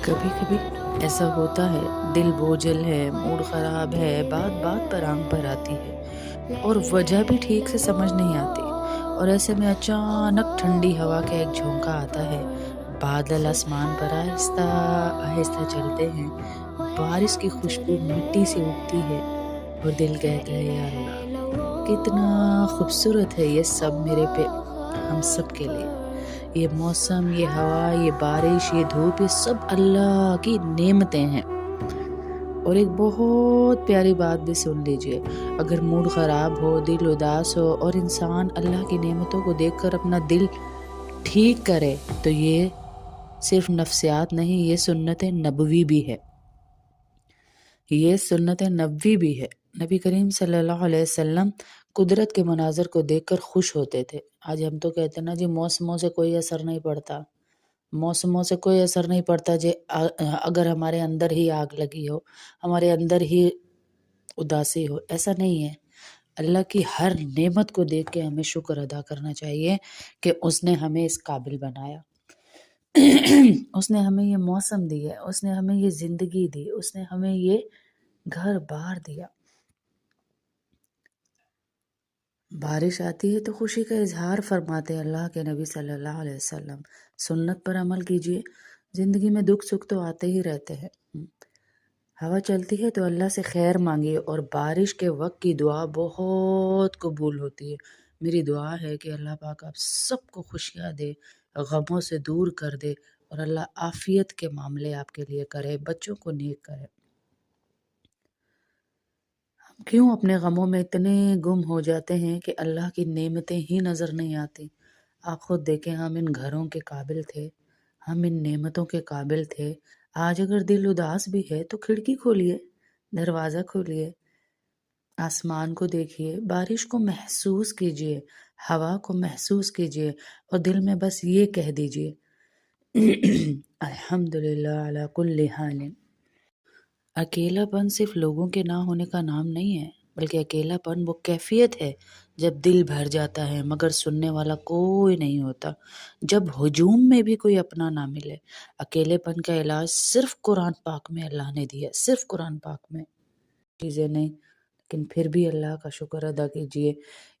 کبھی کبھی ایسا ہوتا ہے، دل بوجھل ہے، موڈ خراب ہے، بات بات پر آنکھ بھر آتی ہے اور وجہ بھی ٹھیک سے سمجھ نہیں آتی، اور ایسے میں اچانک ٹھنڈی ہوا کا ایک جھونکا آتا ہے، بادل آسمان پر آہستہ آہستہ چلتے ہیں، بارش کی خوشبو مٹی سے اگتی ہے اور دل کہتا ہے یا اللہ کتنا خوبصورت ہے یہ سب میرے پہ، ہم سب کے لیے۔ یہ موسم، یہ ہوا، یہ بارش، یہ دھوپ، یہ سب اللہ کی نعمتیں ہیں۔ اور ایک بہت پیاری بات بھی سن لیجئے، اگر موڈ خراب ہو، دل اداس ہو اور انسان اللہ کی نعمتوں کو دیکھ کر اپنا دل ٹھیک کرے تو یہ صرف نفسیات نہیں، یہ سنت نبوی بھی ہے۔ یہ سنت نبوی بھی ہے۔ نبی کریم صلی اللہ علیہ وسلم قدرت کے مناظر کو دیکھ کر خوش ہوتے تھے۔ آج ہم تو کہتے ہیں نا جی موسموں سے کوئی اثر نہیں پڑتا، موسموں سے کوئی اثر نہیں پڑتا جی، اگر ہمارے اندر ہی آگ لگی ہو، ہمارے اندر ہی اداسی ہو، ایسا نہیں ہے۔ اللہ کی ہر نعمت کو دیکھ کے ہمیں شکر ادا کرنا چاہیے کہ اس نے ہمیں اس قابل بنایا، اس نے ہمیں یہ موسم دیا، اس نے ہمیں یہ زندگی دی، اس نے ہمیں یہ گھر بار دیا۔ بارش آتی ہے تو خوشی کا اظہار فرماتے اللہ کے نبی صلی اللہ علیہ وسلم۔ سنت پر عمل کیجئے، زندگی میں دکھ سکھ تو آتے ہی رہتے ہیں۔ ہوا چلتی ہے تو اللہ سے خیر مانگیے، اور بارش کے وقت کی دعا بہت قبول ہوتی ہے۔ میری دعا ہے کہ اللہ پاک آپ سب کو خوشیاں دے، غموں سے دور کر دے، اور اللہ عافیت کے معاملے آپ کے لیے کرے، بچوں کو نیک کرے۔ کیوں اپنے غموں میں اتنے گم ہو جاتے ہیں کہ اللہ کی نعمتیں ہی نظر نہیں آتی؟ آپ خود دیکھیں، ہم ان گھروں کے قابل تھے، ہم ان نعمتوں کے قابل تھے۔ آج اگر دل اداس بھی ہے تو کھڑکی کھولیے، دروازہ کھولیے، آسمان کو دیکھیے، بارش کو محسوس کیجیے، ہوا کو محسوس کیجیے، اور دل میں بس یہ کہہ دیجیے الحمدللہ علی کل حال۔ اکیلا پن صرف لوگوں کے نہ ہونے کا نام نہیں ہے، بلکہ اکیلا پن وہ کیفیت ہے جب دل بھر جاتا ہے مگر سننے والا کوئی نہیں ہوتا، جب ہجوم میں بھی کوئی اپنا نہ ملے۔ اکیلے پن کا علاج صرف قرآن پاک میں اللہ نے دیا، صرف قرآن پاک میں، چیزیں نہیں۔ لیکن پھر بھی اللہ کا شکر ادا کیجئے،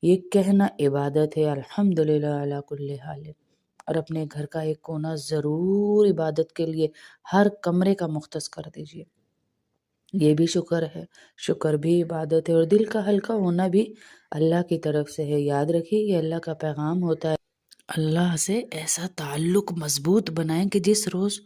یہ کہنا عبادت ہے، الحمدللہ علی کل حال۔ اور اپنے گھر کا ایک کونا ضرور عبادت کے لیے ہر کمرے کا مختص کر دیجئے، یہ بھی شکر ہے، شکر بھی عبادت ہے، اور دل کا ہلکا ہونا بھی اللہ کی طرف سے ہے۔ یاد رکھیے یہ اللہ کا پیغام ہوتا ہے، اللہ سے ایسا تعلق مضبوط بنائیں کہ جس روز